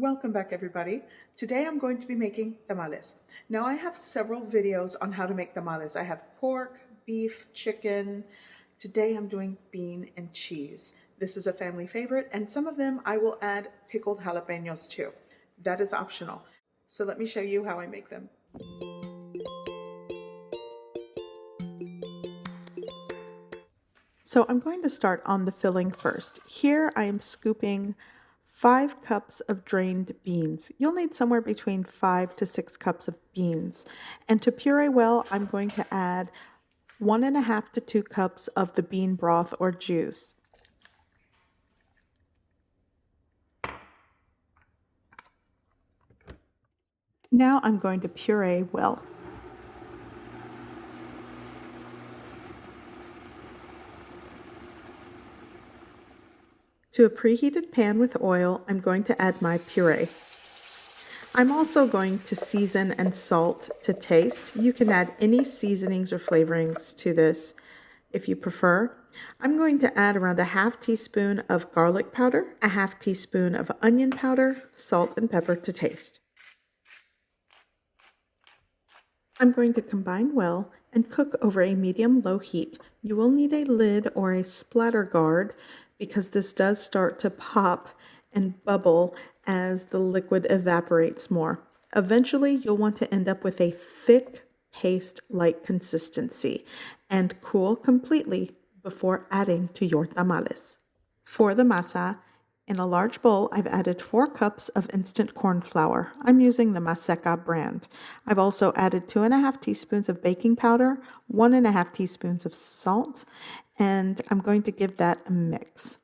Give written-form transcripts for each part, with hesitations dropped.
Welcome back, everybody. Today I'm going to be making tamales. Now I have several videos on how to make tamales. I have pork, beef, chicken. Today I'm doing bean and cheese. This is a family favorite, and some of them I will add pickled jalapenos to. That is optional. So let me show you how I make them. So I'm going to start on the filling first. Here I am scooping 5 cups of drained beans. You'll need somewhere between 5 to 6 cups of beans. And to puree well, I'm going to add 1.5 to 2 cups of the bean broth or juice. Now I'm going to puree well. To a preheated pan with oil, I'm going to add my puree. I'm also going to season and salt to taste. You can add any seasonings or flavorings to this if you prefer. I'm going to add around 1/2 teaspoon of garlic powder, 1/2 teaspoon of onion powder, salt and pepper to taste. I'm going to combine well and cook over a medium-low heat. You will need a lid or a splatter guard because this does start to pop and bubble as the liquid evaporates more. Eventually, you'll want to end up with a thick paste-like consistency and cool completely before adding to your tamales. For the masa, in a large bowl, I've added 4 cups of instant corn flour. I'm using the Maseca brand. I've also added 2.5 teaspoons of baking powder, 1.5 teaspoons of salt, and I'm going to give that a mix.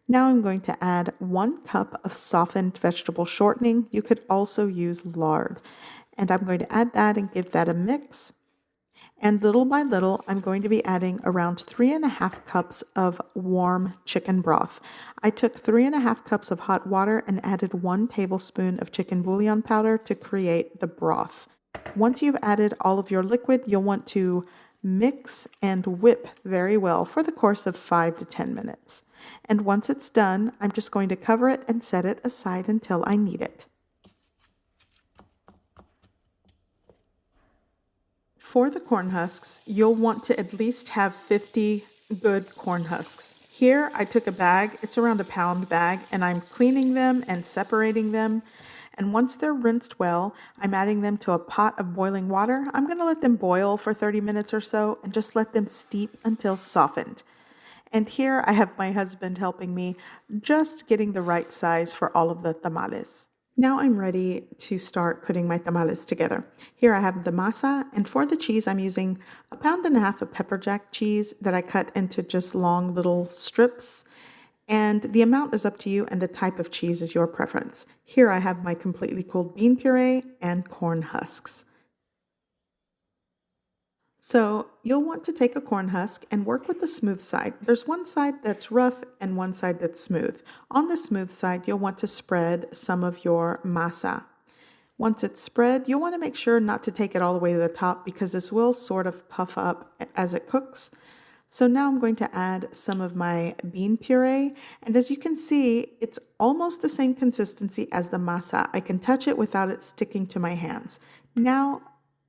Now I'm going to add 1 cup of softened vegetable shortening. You could also use lard. And I'm going to add that and give that a mix. And little by little, I'm going to be adding around 3.5 cups of warm chicken broth. I took 3.5 cups of hot water and added 1 tablespoon of chicken bouillon powder to create the broth. Once you've added all of your liquid, you'll want to mix and whip very well for the course of 5 to 10 minutes. And once it's done, I'm just going to cover it and set it aside until I need it. For the corn husks, you'll want to at least have 50 good corn husks. Here I took a bag, it's around a pound bag, and I'm cleaning them and separating them. And once they're rinsed well, I'm adding them to a pot of boiling water. I'm going to let them boil for 30 minutes or so and just let them steep until softened. And here I have my husband helping me, just getting the right size for all of the tamales. Now I'm ready to start putting my tamales together. Here I have the masa, and for the cheese I'm using 1.5 pounds of pepper jack cheese that I cut into just long little strips. And the amount is up to you, and the type of cheese is your preference. Here I have my completely cooled bean puree and corn husks. So you'll want to take a corn husk and work with the smooth side. There's one side that's rough and one side that's smooth. On the smooth side, you'll want to spread some of your masa. Once it's spread, you'll want to make sure not to take it all the way to the top because this will sort of puff up as it cooks. So now I'm going to add some of my bean puree, and as you can see, it's almost the same consistency as the masa. I can touch it without it sticking to my hands. Now,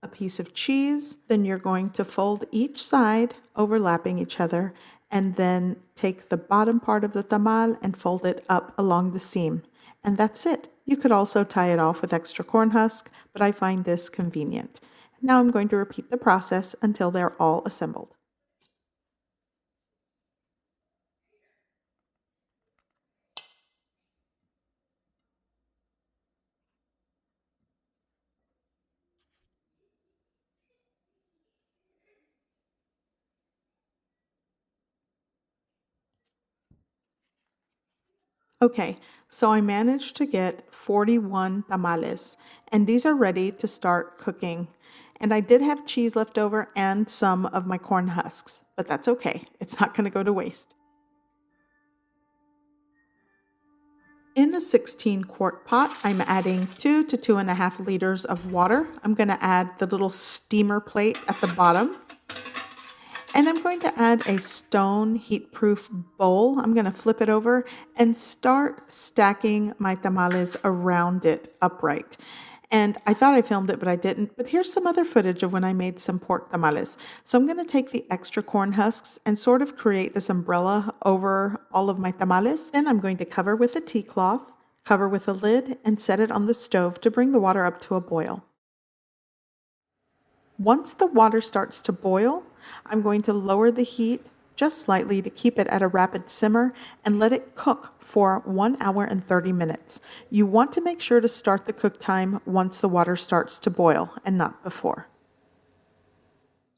a piece of cheese, then you're going to fold each side, overlapping each other, and then take the bottom part of the tamal and fold it up along the seam. And that's it. You could also tie it off with extra corn husk, but I find this convenient. Now I'm going to repeat the process until they're all assembled. Okay, so I managed to get 41 tamales, and these are ready to start cooking. And I did have cheese left over and some of my corn husks, but that's okay. It's not going to go to waste. In a 16-quart pot, I'm adding 2 to 2.5 liters of water. I'm going to add the little steamer plate at the bottom. And I'm going to add a stone heat-proof bowl. I'm going to flip it over and start stacking my tamales around it upright. And I thought I filmed it, but I didn't. But here's some other footage of when I made some pork tamales. So I'm going to take the extra corn husks and sort of create this umbrella over all of my tamales. Then I'm going to cover with a tea cloth, cover with a lid, and set it on the stove to bring the water up to a boil. Once the water starts to boil, I'm going to lower the heat just slightly to keep it at a rapid simmer and let it cook for 1 hour and 30 minutes. You want to make sure to start the cook time once the water starts to boil and not before.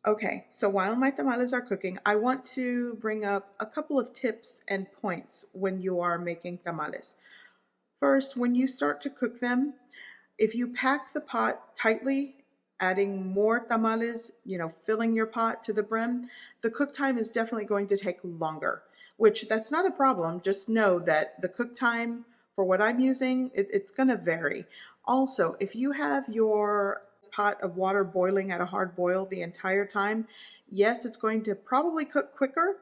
Okay, so while my tamales are cooking, I want to bring up a couple of tips and points when you are making tamales. First, when you start to cook them, if you pack the pot tightly, adding more tamales, filling your pot to the brim, the cook time is definitely going to take longer, which that's not a problem. Just know that the cook time for what I'm using, it's going to vary. Also, if you have your pot of water boiling at a hard boil the entire time, yes, it's going to probably cook quicker,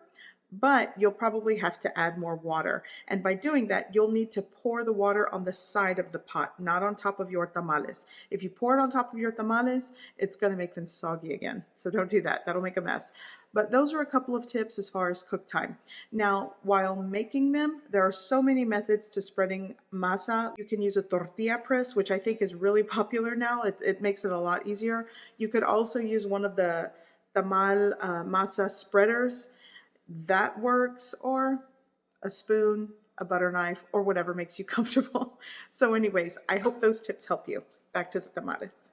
but you'll probably have to add more water. And by doing that, you'll need to pour the water on the side of the pot, not on top of your tamales. If you pour it on top of your tamales, it's going to make them soggy again. So don't do that. That'll make a mess. But those are a couple of tips as far as cook time. Now, while making them, there are so many methods to spreading masa. You can use a tortilla press, which I think is really popular now. It makes it a lot easier. You could also use one of the tamal masa spreaders. That works, or a spoon, a butter knife, or whatever makes you comfortable. So anyways, I hope those tips help you. Back to the tamales.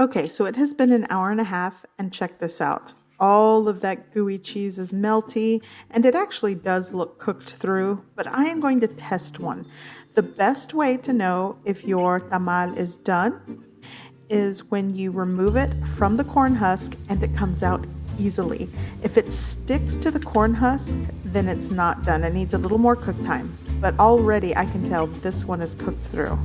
Okay, so it has been an hour and a half, and check this out. All of that gooey cheese is melty, and it actually does look cooked through, but I am going to test one. The best way to know if your tamal is done is when you remove it from the corn husk and it comes out easily. If it sticks to the corn husk, then it's not done. It needs a little more cook time. But already I can tell this one is cooked through.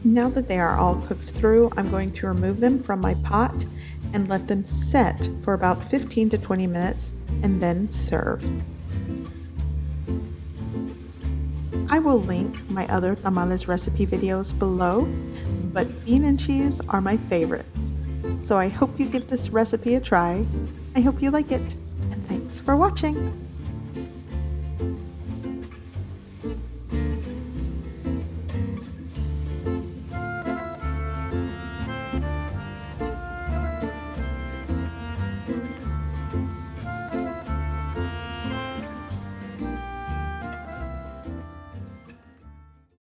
Now that they are all cooked through, I'm going to remove them from my pot and let them set for about 15 to 20 minutes and then serve. I will link my other tamales recipe videos below, but bean and cheese are my favorites. So I hope you give this recipe a try. I hope you like it, and thanks for watching.